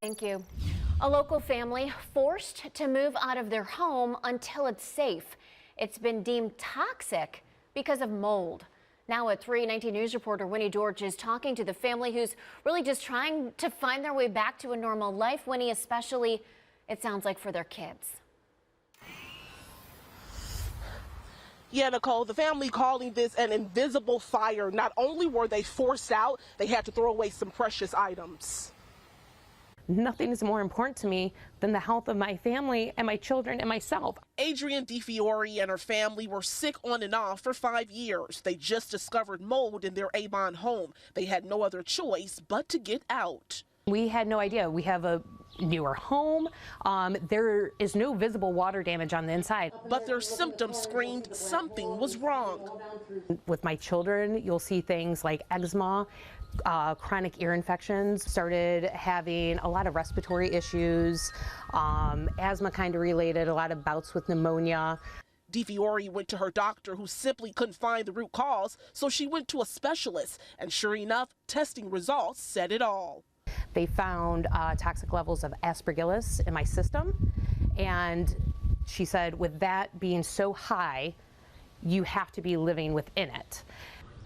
Thank you. A local family forced to move out of their home until it's safe. It's been deemed toxic because of mold. Now a 319 News reporter Winnie Dorch is talking to the family who's really just trying to find their way back to a normal life. Winnie, especially, it sounds like for their kids. Yeah, Nicole, the family calling this an invisible fire. Not only were they forced out, they had to throw away some precious items. Nothing is more important to me than the health of my family and my children and myself. Adrienne DiFiore and her family were sick on and off for 5 years. They just discovered mold in their Avon home. They had no other choice but to get out. We had no idea. We have a newer home. There is no visible water damage on the inside. But their symptoms screamed something was wrong. With my children, you'll see things like eczema, chronic ear infections, started having a lot of respiratory issues, asthma kind of related, a lot of bouts with pneumonia. DiFiore went to her doctor who simply couldn't find the root cause, so she went to a specialist, and sure enough, testing results said it all. They found toxic levels of aspergillus in my system, and she said with that being so high, you have to be living within it.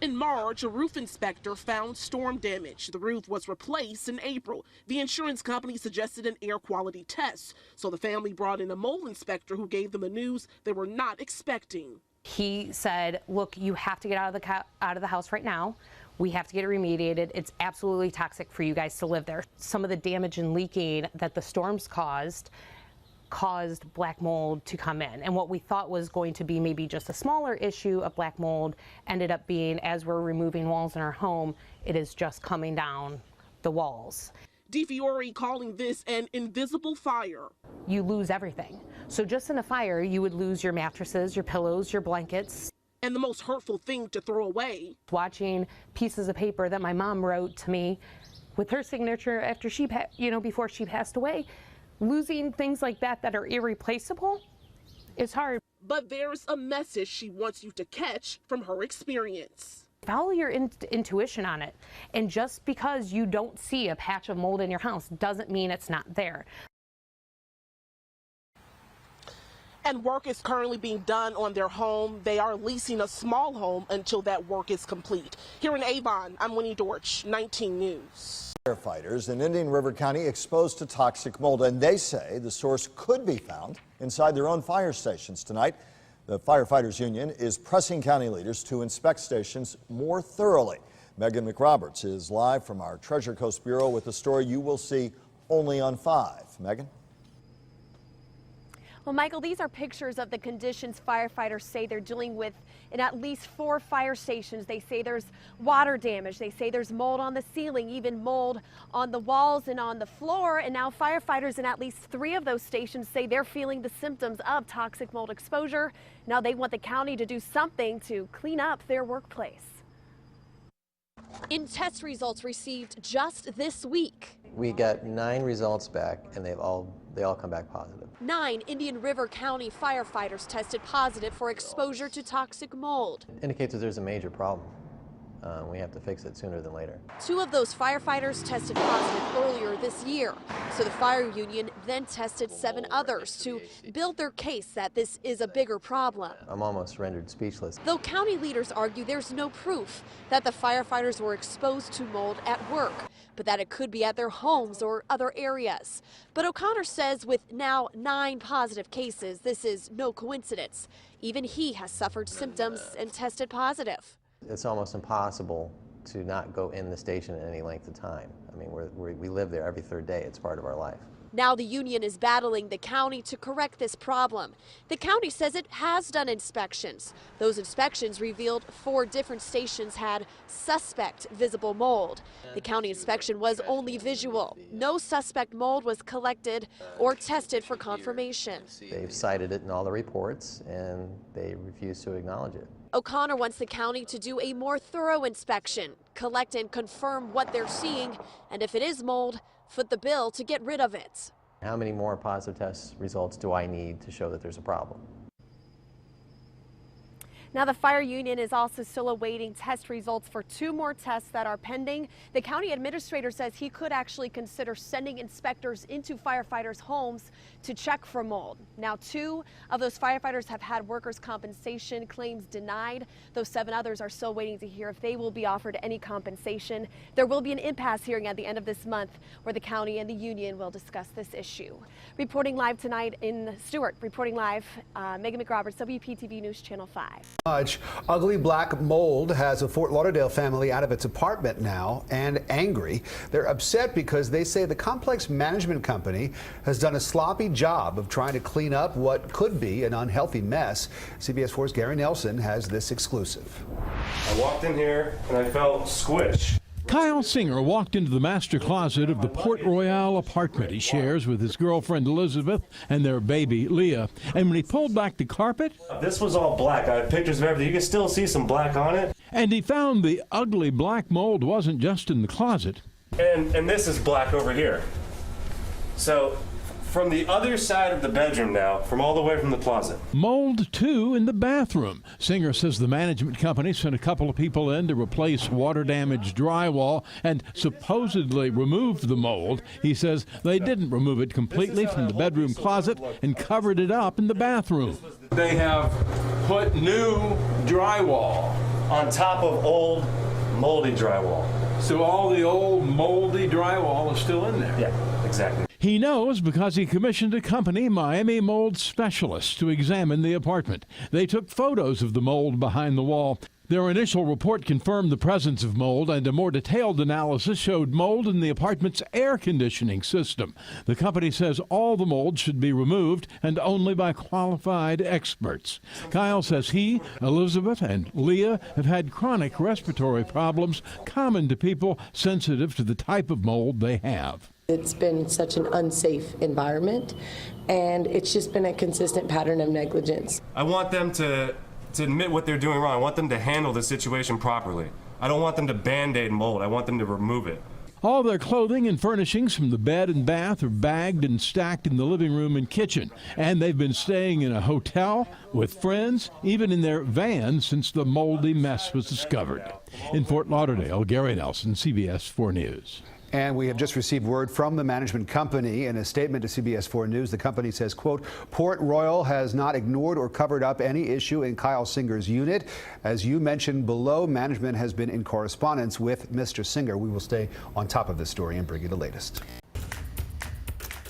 In March, a roof inspector found storm damage. The roof was replaced in April. The insurance company suggested an air quality test, so the family brought in a mold inspector who gave them the news they were not expecting. He said, look, you have to get out of the house right now. We have to get it remediated. It's absolutely toxic for you guys to live there. Some of the damage and leaking that the storms caused black mold to come in. And what we thought was going to be maybe just a smaller issue of black mold ended up being, as we're removing walls in our home, it is just coming down the walls. DiFiore calling this an invisible fire. You lose everything. So just in a fire, you would lose your mattresses, your pillows, your blankets. And the most hurtful thing to throw away. Watching pieces of paper that my mom wrote to me with her signature after she, before she passed away. Losing things like that that are irreplaceable is hard. But there's a message she wants you to catch from her experience. Follow your intuition on it. And just because you don't see a patch of mold in your house doesn't mean it's not there. And work is currently being done on their home. They are leasing a small home until that work is complete. Here in Avon, I'm Winnie Dorch, 19 News. Firefighters in Indian River County exposed to toxic mold, and they say the source could be found inside their own fire stations tonight. The Firefighters Union is pressing county leaders to inspect stations more thoroughly. Megan McRoberts is live from our Treasure Coast Bureau with a story you will see only on 5. Megan? Well, Michael, these are pictures of the conditions firefighters say they're dealing with in at least 4 fire stations. They say there's water damage. They say there's mold on the ceiling, even mold on the walls and on the floor. And now firefighters in at least 3 of those stations say they're feeling the symptoms of toxic mold exposure. Now they want the county to do something to clean up their workplace. In test results received just this week, we got 9 results back, and they all come back positive. 9 Indian River County firefighters tested positive for exposure to toxic mold. It indicates that there's a major problem. We have to fix it sooner than later. 2 of those firefighters tested positive earlier this year. So the fire union then tested 7 others to build their case that this is a bigger problem. I'm almost rendered speechless. Though county leaders argue there's no proof that the firefighters were exposed to mold at work, but that it could be at their homes or other areas. But O'Connor says with now 9 positive cases, this is no coincidence. Even he has suffered symptoms and tested positive. It's almost impossible to not go in the station at any length of time. I mean, we live there every 3rd day. It's part of our life. Now the union is battling the county to correct this problem. The county says it has done inspections. Those inspections revealed 4 different stations had suspect visible mold. The county inspection was only visual. No suspect mold was collected or tested for confirmation. They've cited it in all the reports, and they refuse to acknowledge it. O'Connor wants the county to do a more thorough inspection, collect and confirm what they're seeing, and if it is mold, foot the bill to get rid of it. How many more positive test results do I need to show that there's a problem? Now, the fire union is also still awaiting test results for 2 more tests that are pending. The county administrator says he could actually consider sending inspectors into firefighters' homes to check for mold. Now, 2 of those firefighters have had workers' compensation claims denied. Those 7 others are still waiting to hear if they will be offered any compensation. There will be an impasse hearing at the end of this month where the county and the union will discuss this issue. Reporting live tonight in Stewart, reporting live, Megan McRoberts, WPTV News Channel 5. Ugly black mold has a Fort Lauderdale family out of its apartment now and angry. They're upset because they say the complex management company has done a sloppy job of trying to clean up what could be an unhealthy mess. CBS 4's Gary Nelson has this exclusive. I walked in here and I felt squish. Kyle Singer walked into the master closet of the Port Royale apartment he shares with his girlfriend Elizabeth and their baby Leah. And when he pulled back the carpet, This was all black. I have pictures of everything. You can still see some black on it. and he found the ugly black mold wasn't just in the closet. And this is black over here. So from the other side of the bedroom now, from all the way from the closet. Mold, too, in the bathroom. Singer says the management company sent a couple of people in to replace water-damaged drywall and supposedly removed the mold. He says they didn't remove it completely from the bedroom closet and covered it up in the bathroom. They have put new drywall on top of old moldy drywall. So all the old moldy drywall is still in there? Yeah, exactly. He knows because he commissioned a company, Miami Mold Specialists, to examine the apartment. They took photos of the mold behind the wall. Their initial report confirmed the presence of mold, and a more detailed analysis showed mold in the apartment's air conditioning system. The company says all the mold should be removed, and only by qualified experts. Kyle says he, Elizabeth, and Leah have had chronic respiratory problems common to people sensitive to the type of mold they have. It's been such an unsafe environment, and it's just been a consistent pattern of negligence. I want them to admit what they're doing wrong. I want them to handle the situation properly. I don't want them to Band-Aid mold. I want them to remove it. All their clothing and furnishings from the bed and bath are bagged and stacked in the living room and kitchen. And they've been staying in a hotel, with friends, even in their van since the moldy mess was discovered. In Fort Lauderdale, Gary Nelson, CBS 4 News. And we have just received word from the management company. In a statement to CBS 4 News, the company says, quote, Port Royal has not ignored or covered up any issue in Kyle Singer's unit. As you mentioned below, management has been in correspondence with Mr. Singer. We will stay on top of this story and bring you the latest.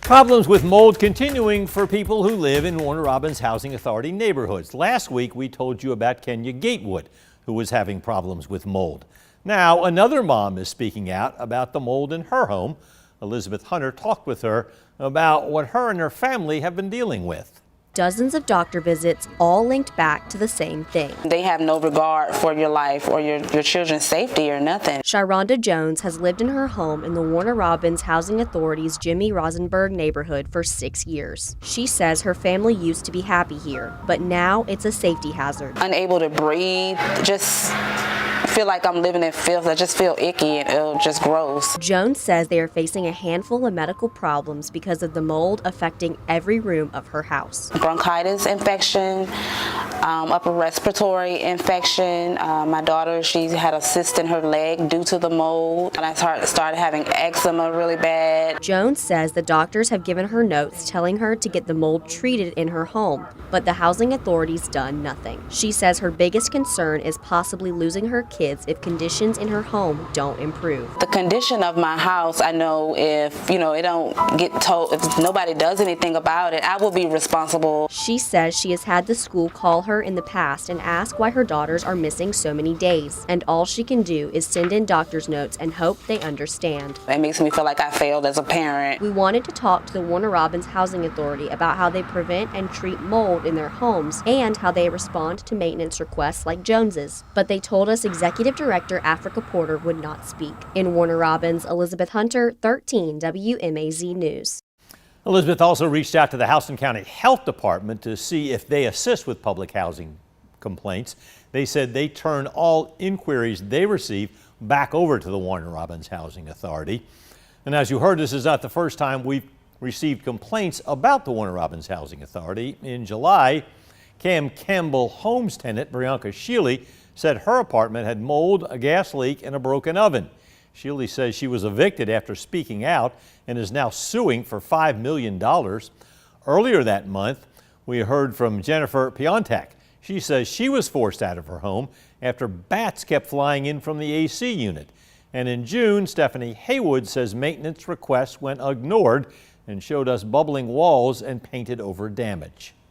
Problems with mold continuing for people who live in Warner Robins Housing Authority neighborhoods. Last week, we told you about Kenya Gatewood, who was having problems with mold. Now, another mom is speaking out about the mold in her home. Elizabeth Hunter talked with her about what her and her family have been dealing with. Dozens of doctor visits, all linked back to the same thing. They have no regard for your life or your children's safety or nothing. Sharonda Jones has lived in her home in the Warner Robins Housing Authority's Jimmy Rosenberg neighborhood for 6 years. She says her family used to be happy here, but now it's a safety hazard. Unable to breathe, just feel like I'm living in filth. I just feel icky and just gross. Jones says they are facing a handful of medical problems because of the mold affecting every room of her house. Bronchitis infection, upper respiratory infection. My daughter, she had a cyst in her leg due to the mold, and I started having eczema really bad. Jones says the doctors have given her notes telling her to get the mold treated in her home, but the housing authority's done nothing. She says her biggest concern is possibly losing her kids if conditions in her home don't improve. The condition of my house, I know if, it don't get told, if nobody does anything about it, I will be responsible. She says she has had the school call her in the past and ask why her daughters are missing so many days, and all she can do is send in doctor's notes and hope they understand. It makes me feel like I failed as a parent. We wanted to talk to the Warner Robins Housing Authority about how they prevent and treat mold in their homes and how they respond to maintenance requests like Jones's, but they told us Executive Director Africa Porter would not speak. In Warner Robins, Elizabeth Hunter, 13 WMAZ News. Elizabeth also reached out to the Houston County Health Department to see if they assist with public housing complaints. They said they turn all inquiries they receive back over to the Warner Robins Housing Authority. And as you heard, this is not the first time we've received complaints about the Warner Robins Housing Authority. In July, Cam Campbell Homes tenant Brianka Sheely said her apartment had mold, a gas leak, and a broken oven. Sheely says she was evicted after speaking out and is now suing for $5 million. Earlier that month, we heard from Jennifer Piontek. She says she was forced out of her home after bats kept flying in from the AC unit. And in June, Stephanie Haywood says maintenance requests went ignored and showed us bubbling walls and painted over damage.